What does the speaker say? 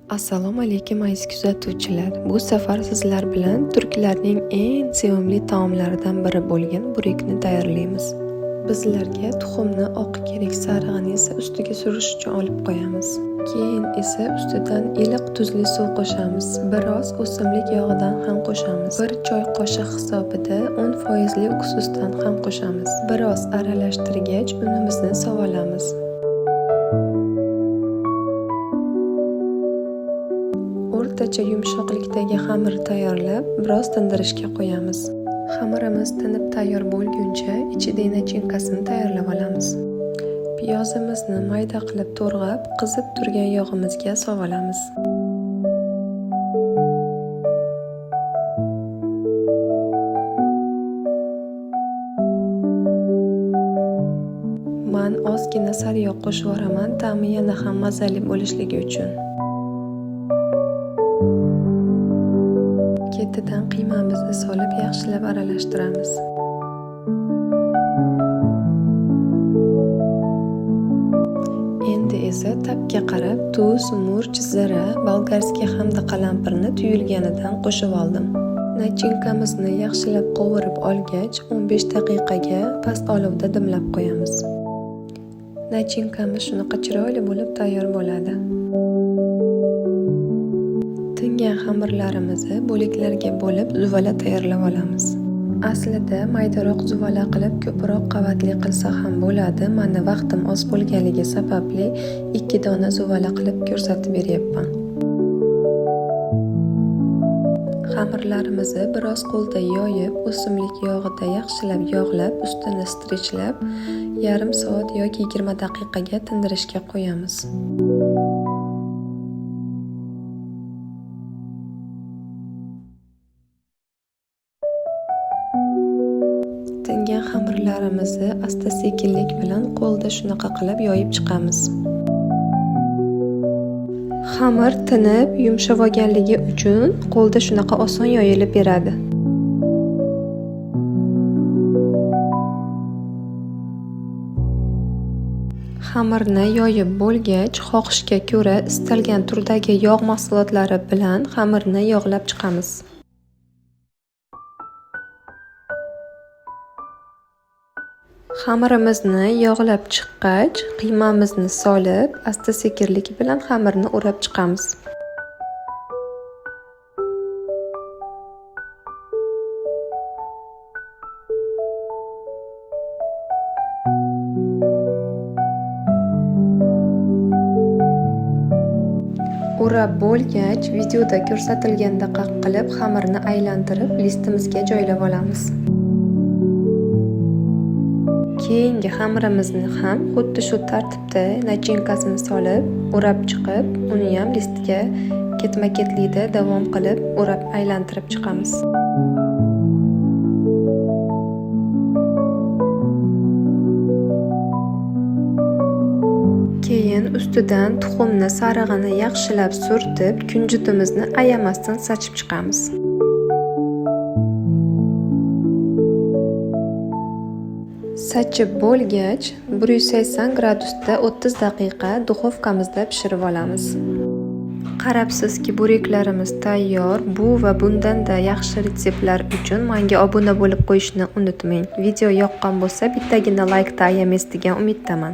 Assalomu alaykum aziz kuzatuvchilar. Bu safar sizlar bilan turklarning eng sevimli taomlaridan biri bo'lgan burikni tayyorlaymiz. Bizlarga tuxumni oq kerak, sarig'ini esa ustiga surish uchun olib qo'yamiz. Keyin esa ustidan iliq tuzli suv qo'shamiz. Biroz o'simlik yog'idan ham qo'shamiz. 1 choy qoshiq hisobida 10% uksusdan ham qo'shamiz. Biroz aralashtirgach unimizni sovolamiz. O'rtacha yumshoqlikdagi xamir tayyorlab, biroz tindirishga qo'yamiz. Xamirimiz tinib tayyor bo'lguncha ichidagi nachinkasini tayyorlab olamiz. Piyozimizni mayda qilib to'g'rab, qizib turgan yog'imizga sovolamiz. Men ozgina sariyog' qo'shib yuboraman, ta'mi yana ham mazali bo'lishligi uchun. Ketidan qiymamizni solib yaxshilab aralashtiramiz. Endi esa tabga qarab tuz, murch, zira, bolgarskiy hamda qalampirni tuyulganidan qo'shib oldim. Nachinkamizni yaxshilab qovurib olgach, 15 daqiqaga past olovda dimlab qo'yamiz. Nachinkamiz shunaqa chiroyli bo'lib tayyor bo'ladi. Tingan xamirlarimizni bo'laklarga bo'lib zuvala tayyorlab olamiz. Aslida maydaroq zuvala qilib ko'proq qavatli qilsa ham bo'ladi. Meni vaqtim oz bo'lganligi sababli 2 dona zuvala qilib ko'rsatib beryapman. Xamirlarimizni biroz qo'lda yoyib, o'simlik yog'ida yaxshilab yog'lab, ustini strichlab, yarim soat yoki 20 daqiqaga tindirishga qo'yamiz. Tingan xamirlarimizni asta-sekinlik bilan qo'lda shunaqa qilib yoyib chiqamiz. Xamir tinib, yumshab olganligi uchun qo'lda shunaqa oson yoyilib beradi. Xamirni yoyib bo'lgach, xohishga ko'ra istalgan turdagi yog' mahsulotlari bilan xamirni yog'lab chiqamiz. Xamirimizni yog'lab chiqqach, qiymamizni solib, asta-sekinlik bilan xamirni o'rab chiqamiz. O'rab bo'lgach, videoda ko'rsatilgandek qilib xamirni aylantirib, listimizga joylab olamiz. Keyingi xamirimizni ham xuddi shu tartibda nachinkasini solib, o'rab chiqib, uni ham listiga ketma-ketlikda davom qilib o'rab aylantirib chiqamiz. Keyin ustidan tuxumni sarig'ini yaxshilab surtib, kunjutimizni ayamasdan sachib chiqamiz. Sachib bo'lgach, 180 gradusda 30 daqiqa duxovkamizda pishirib olamiz. Qarabsizki, buriklarimiz tayyor. Bu va bundan-da yaxshi retseptlar uchun menga obuna bo'lib qo'yishni unutmang. Video yoqqan bo'lsa, bittagina like ayamaysiz degan umiddaman.